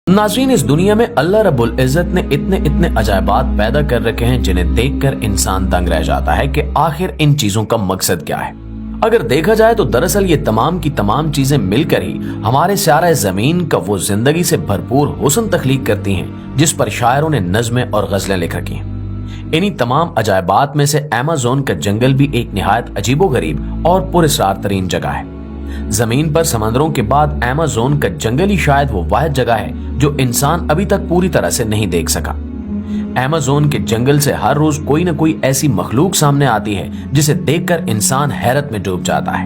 नाज़रीन, इस दुनिया में अल्लाह रब्बुल इज़्ज़त ने इतने अजायबात पैदा कर रखे हैं जिन्हें देखकर इंसान दंग रह जाता है कि आखिर इन चीजों का मकसद क्या है। अगर देखा जाए तो दरअसल ये तमाम की तमाम चीजें मिलकर ही हमारे सारा जमीन का वो जिंदगी से भरपूर हुस्न तख्लीक करती हैं जिस पर शायरों ने नज़्में और गजलें लिख रखी हैं। इन्हीं तमाम अजायबात में से अमेज़न का जंगल भी एक निहायत अजीबोगरीब और पुरअसरार तरीन जगह है। जमीन पर समंदरों के बाद अमेज़न का जंगल ही शायद वो वाहिद जगह है जो इंसान अभी तक पूरी तरह से नहीं देख सका। अमेज़न के जंगल से हर रोज कोई न कोई ऐसी मखलूक सामने आती है जिसे देखकर इंसान हैरत में डूब जाता है।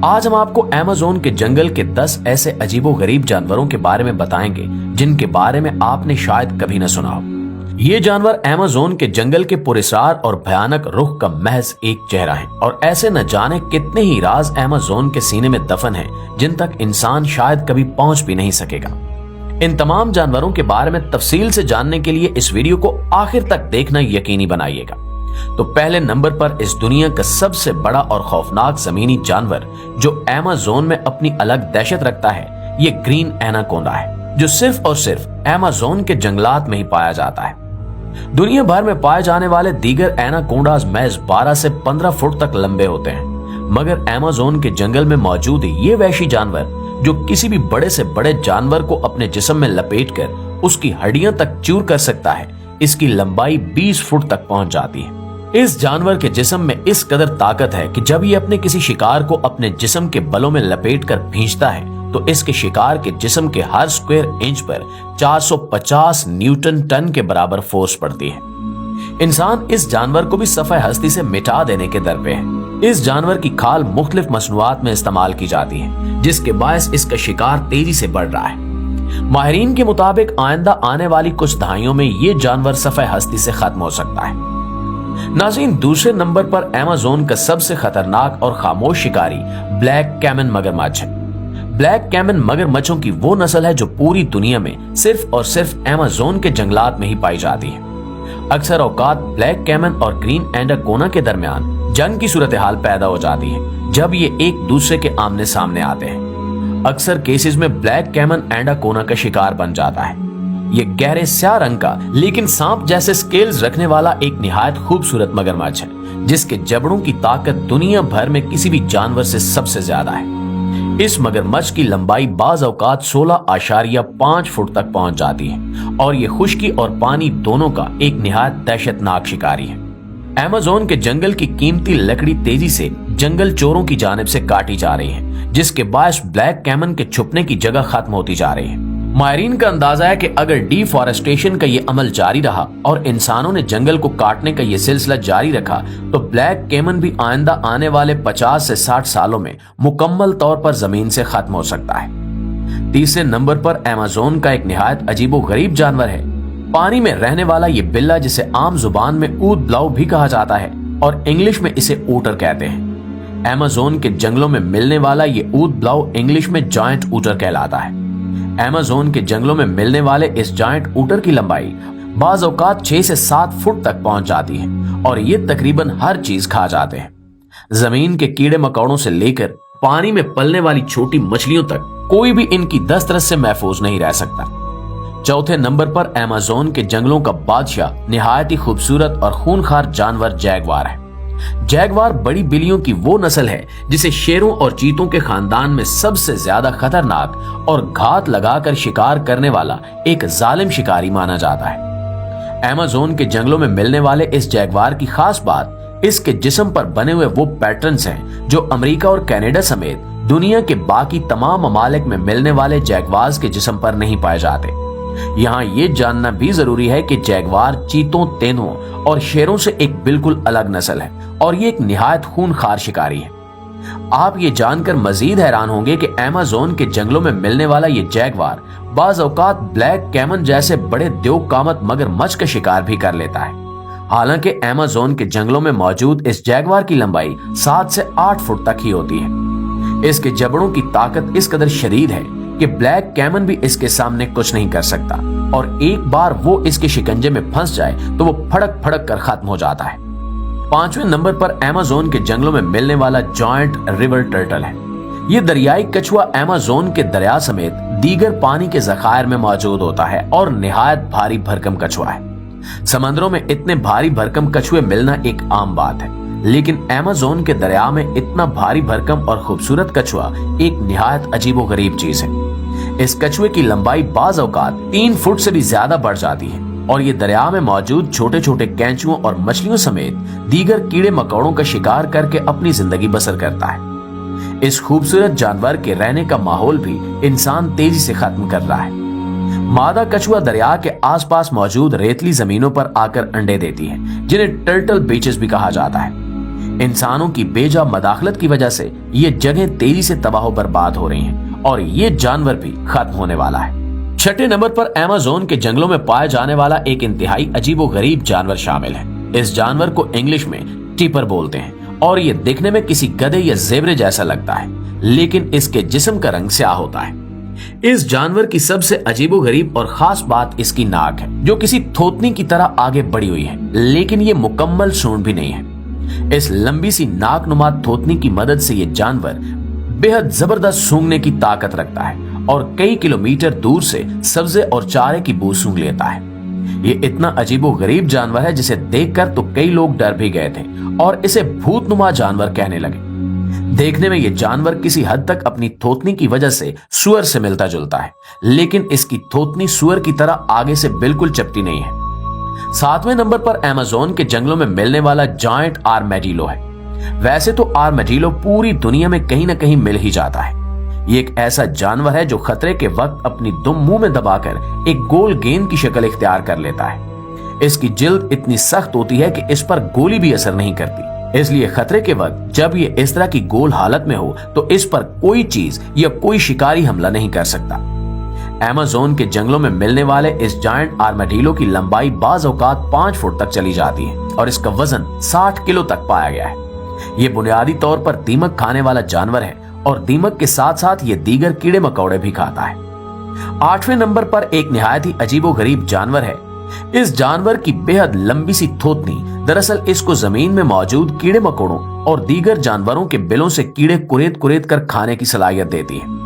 आज हम आपको अमेज़न के जंगल के 10 ऐसे अजीबोगरीब जानवरों के बारे में बताएंगे जिनके बारे में आपने शायद कभी न सुना हो। ये जानवर अमेज़न के जंगल के पुरअसरार और भयानक रुख का महज एक चेहरा है और ऐसे न जाने कितने ही राज अमेज़न के सीने में दफन हैं जिन तक इंसान शायद कभी पहुंच भी नहीं सकेगा। इन तमाम जानवरों के बारे में तफसील से जानने के लिए इस वीडियो को आखिर तक देखना यकीनी बनाइएगा। तो पहले नंबर पर इस दुनिया का सबसे बड़ा और खौफनाक जमीनी जानवर जो अमेज़न में अपनी अलग दहशत रखता है, ये ग्रीन एनाकोंडा है जो सिर्फ और सिर्फ अमेज़न के जंगलात में ही पाया जाता है। दुनिया भर में पाए जाने वाले दीगर एनाकोंडास महज 12 से 15 फुट तक लंबे होते हैं, मगर अमेज़न के जंगल में मौजूद ये वहशी जानवर जो किसी भी बड़े से बड़े जानवर को अपने जिस्म में लपेटकर उसकी हड्डियां तक चूर कर सकता है, इसकी लंबाई 20 फुट तक पहुंच जाती है। इस जानवर के जिस्म में इस कदर ताकत है कि जब ये अपने किसी शिकार को अपने जिस्म के बलों में लपेट कर खींचता है तो इसके शिकार के जिस्म के हर स्क्वायर इंच पर 450 न्यूटन टन के बराबर फोर्स पड़ती है। इंसान इस जानवर को भी सफ़े हस्ती से मिटा देने के दर पे है। इस जानवर की खाल मुख्तलिफ मसनूआत में इस्तेमाल की जाती है जिसके बायस इसका शिकार तेजी से बढ़ रहा है। माहिरीन के मुताबिक आइंदा आने वाली कुछ दहाइयों में ये जानवर सफ़े हस्ती से खत्म हो सकता है। नाज़रीन, दूसरे नंबर पर अमेज़न का सबसे खतरनाक और खामोश शिकारी ब्लैक कैमन मगरमच्छ है। ब्लैक कैमन मगरमच्छों की वो नस्ल है जो पूरी दुनिया में सिर्फ और सिर्फ अमेज़न के जंगलात में ही पाई जाती है। अक्सर औकात ब्लैक कैमन और ग्रीन एनाकोंडा के दरमियान जंग की सूरत हाल पैदा हो जाती है जब ये एक दूसरे के आमने सामने आते हैं। अक्सर केसेस में ब्लैक कैमन एनाकोंडा का शिकार बन जाता है। ये गहरे स्याह रंग का लेकिन सांप जैसे स्केल्स रखने वाला एक निहायत खूबसूरत मगरमच्छ है जिसके जबड़ों की ताकत दुनिया भर में किसी भी जानवर से सबसे ज्यादा है। इस मगरमच्छ की लंबाई बाज औकात 16.5 फुट तक पहुंच जाती है और ये खुश्की और पानी दोनों का एक निहायत दहशतनाक शिकारी है। अमेज़न के जंगल की कीमती लकड़ी तेजी से जंगल चोरों की जानिब से काटी जा रही है जिसके बायस ब्लैक कैमन के छुपने की जगह खत्म होती जा रही है। माहिरीन का अंदाजा है कि अगर डिफॉरेस्टेशन का ये अमल जारी रहा और इंसानों ने जंगल को काटने का ये सिलसिला जारी रखा तो ब्लैक कैमन भी आइंदा आने वाले 50 से 60 सालों में मुकम्मल तौर पर जमीन से खत्म हो सकता है। तीसरे नंबर पर अमेज़न का एक निहायत अजीबोगरीब जानवर है पानी में रहने वाला ये बिल्ला जिसे आम जुबान में ऊद ब्लाउ भी कहा जाता है और इंग्लिश में इसे ऊटर कहते हैं। अमेज़न के जंगलों में मिलने वाला ये ऊद ब्लाउ इंग्लिश में जायंट ऊटर कहलाता है। अमेज़न के जंगलों में मिलने वाले इस जायंट ऊटर की लंबाई बाज औकात 6 से 7 फुट तक पहुंच जाती है और ये तकरीबन हर चीज खा जाते हैं। जमीन के कीड़े मकोड़ों से लेकर पानी में पलने वाली छोटी मछलियों तक कोई भी इनकी दस्तरस से महफूज नहीं रह सकता। चौथे नंबर पर अमेज़न के जंगलों का बादशाह निहायत ही खूबसूरत और खूनखार जानवर जैगवार है। जैगवार बड़ी बिल्लियों की वो नस्ल है जिसे शेरों और चीतों के खानदान में सबसे ज्यादा खतरनाक और घात लगाकर शिकार करने वाला एक जालिम शिकारी माना जाता है। अमेज़न के जंगलों में मिलने वाले इस जैगवार की खास बात इसके जिस्म पर बने हुए वो पैटर्न्स हैं जो अमेरिका और कनाडा समेत दुनिया के बाकी तमाम ममालिक में मिलने वाले जैगवार्स के जिस्म पर नहीं पाए जाते। यहाँ ये जानना भी जरूरी है कि जैगवार चीतों, तेंदुओं और शेरों से एक बिल्कुल अलग नस्ल है और ये एक निहायत खूनखार शिकारी है। आप ये जानकर मजीद हैरान होंगे कि अमेज़न के जंगलों में मिलने वाला ये जैगवार बाज औकात ब्लैक कैमन जैसे बड़े द्योकामत मगरमच्छ का शिकार भी कर लेता है। हालांकि अमेज़न के जंगलों में मौजूद इस जैगवार की लंबाई 7 से 8 फुट तक ही होती है। इसके जबड़ों की ताकत इस कदर शदीद है कि ब्लैक कैमन भी इसके सामने कुछ नहीं कर सकता और एक बार वो इसके शिकंजे में फंस जाए तो वो फड़क फड़क कर खत्म हो जाता है। 5वें नंबर पर अमेज़न के जंगलों में मिलने वाला जायंट रिवर टर्टल है। ये दरियाई कछुआ अमेज़न के दरिया समेत दीगर पानी के ज़खायर में मौजूद होता है और निहायत भारी भरकम कछुआ है। समंदरों में इतने भारी भरकम कछुए मिलना एक आम बात है, लेकिन अमेज़न के दरिया में इतना भारी भरकम और खूबसूरत कछुआ एक निहायत अजीबोगरीब चीज है। इस कछुए की लंबाई बाज़ औकात 3 फुट से भी ज्यादा बढ़ जाती है और ये दरिया में मौजूद छोटे छोटे कैंचुओं और मछलियों समेत दीगर कीड़े मकोड़ों का शिकार करके अपनी जिंदगी बसर करता है। इस खूबसूरत जानवर के रहने का माहौल भी इंसान तेजी से खत्म कर रहा है। मादा कछुआ दरिया के आसपास मौजूद रेतली जमीनों पर आकर अंडे देती है, जिन्हें टर्टल बीचेस भी कहा जाता है। इंसानों की बेजा मदाखलत की वजह से ये जगह तेजी से तबाह बर्बाद हो रही हैं और ये जानवर भी खत्म होने वाला है। छठे नंबर पर अमेज़न के जंगलों में पाए जाने वाला एक इंतहाई अजीबोगरीब जानवर शामिल है। इस जानवर को इंग्लिश में टीपर बोलते हैं और ये दिखने में किसी गधे या ज़ेबरे जैसा लगता है, लेकिन इसके जिस्म का रंग स्याह होता है। इस जानवर की सबसे अजीबोगरीब और खास बात इसकी नाक है, जो किसी थोतनी की तरह आगे बढ़ी हुई है, लेकिन ये मुकम्मल सूंड भी नहीं है। इस लंबी सी नाकनुमा थोतनी की मदद से ये जानवर बेहद जबरदस्त सूंघने की ताकत रखता है और कई किलोमीटर दूर से सब्जे और चारे की बू सूंघ लेता है। ये इतना अजीबोगरीब जानवर है जिसे देखकर तो कई लोग डर भी गए थे और इसे भूतनुमा जानवर कहने लगे। देखने में ये जानवर किसी हद तक अपनी थोतनी की वजह से सुअर से मिलता जुलता है, लेकिन इसकी थोतनी सुअर की तरह आगे से बिल्कुल चपटी नहीं है। 7वें नंबर पर अमेज़न के जंगलों में मिलने वाला जायंट आर्मेडिलो है। वैसे तो आर्मेडिलो पूरी दुनिया में कहीं ना कहीं मिल ही जाता है। ये एक ऐसा जानवर है जो खतरे के वक्त अपनी दुम मुंह में दबाकर एक गोल गेंद की शक्ल इख्तियार कर लेता है। इसकी जिल्द इतनी सख्त होती है कि इस पर गोली भी असर नहीं करती, इसलिए खतरे के वक्त जब ये इस तरह की गोल हालत में हो तो इस पर कोई चीज या कोई शिकारी हमला नहीं कर सकता। अमेज़न के जंगलों में मिलने वाले इस जायंट आर्मेडिलो की लंबाई बाज़ औकात 5 फुट तक चली जाती है और इसका वजन 60 किलो तक पाया गया है। ये बुनियादी तौर पर दीमक खाने वाला जानवर है और दीमक के साथ साथ ये दीगर कीड़े मकोड़े भी खाता है। 8वें नंबर पर एक निहायत ही अजीबोगरीब जानवर है। इस जानवर की बेहद लंबी सी थोतनी दरअसल इसको जमीन में मौजूद कीड़े मकोड़ों और दीगर जानवरों के बिलों से कीड़े कुरेद कुरेद कर खाने की सलाहियत देती है।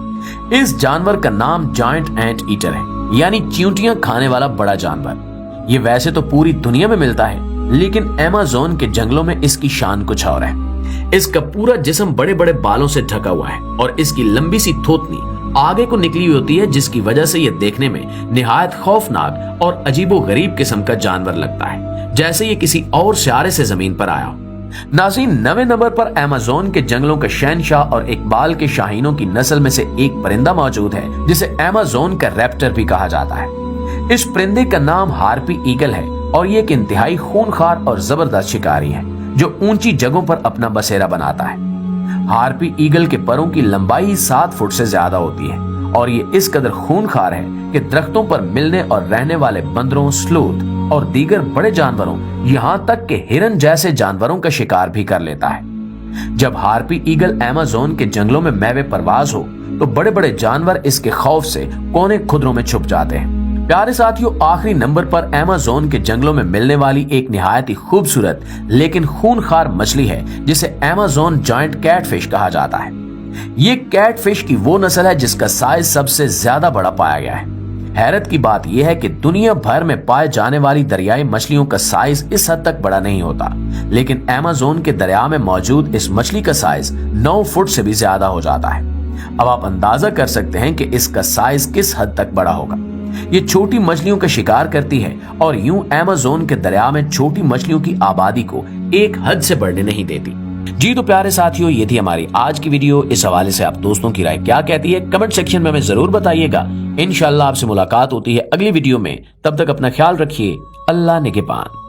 इस जानवर का नाम जायंट एंट ईटर है, यानी चींटियां खाने वाला बड़ा जानवर। ये वैसे तो पूरी दुनिया में मिलता है, लेकिन अमेज़न के जंगलों में इसकी शान कुछ और है। इसका पूरा जिस्म बड़े बड़े बालों से ढका हुआ है और इसकी लंबी सी थोतनी आगे को निकली हुई होती है, जिसकी वजह से यह देखने में निहायत खौफनाक और अजीबोगरीब किस्म का जानवर लगता है, जैसे ये किसी और सियारे से जमीन पर आया हो। नाज़रीन, 9वें नंबर पर अमेज़न के जंगलों के शहनशाह और इकबाल के शाहीनों की नस्ल में से एक परिंदा मौजूद है जिसे अमेज़न का रैप्टर भी कहा जाता है। इस परिंदे का नाम हार्पी ईगल है और ये एक इंतहाई खूनखार और जबरदस्त शिकारी है जो ऊंची जगहों पर अपना बसेरा बनाता है। हार्पी ईगल के परों की लंबाई 7 फुट से ज्यादा होती है और ये इस कदर खूनखार है कि दरख्तों पर मिलने और रहने वाले बंदरों, स्लोथ और दीगर बड़े जानवरों, यहाँ तक कि हिरन जैसे जानवरों का शिकार भी कर लेता है। जब हार्पी ईगल अमेज़न के जंगलों में मैवे परवाज हो तो बड़े बड़े जानवर इसके खौफ से कोने खुदरों में छुप जाते हैं। प्यारे साथियों, आखिरी नंबर पर अमेज़न के जंगलों में मिलने वाली एक निहायत ही खूबसूरत लेकिन खूनखार मछली है जिसे अमेज़न जायंट कैटफिश कहा जाता है। ये कैटफिश की वो नस्ल है जिसका साइज सबसे ज्यादा बड़ा पाया गया है। हैरत की बात यह है कि दुनिया भर में पाए जाने वाली दरियाई मछलियों का साइज इस हद तक बड़ा नहीं होता, लेकिन अमेज़न के दरिया में मौजूद इस मछली का साइज 9 फुट से भी ज्यादा हो जाता है। अब आप अंदाजा कर सकते हैं कि इसका साइज किस हद तक बड़ा होगा। ये छोटी मछलियों का शिकार करती है और यूं अमेज़न के दरिया में छोटी मछलियों की आबादी को एक हद से बढ़ने नहीं देती। जी तो प्यारे साथियों, ये थी हमारी आज की वीडियो। इस हवाले से आप दोस्तों की राय क्या कहती है कमेंट सेक्शन में हमें जरूर बताइएगा। इंशाल्लाह आपसे मुलाकात होती है अगली वीडियो में। तब तक अपना ख्याल रखिए। अल्लाह निगहबान।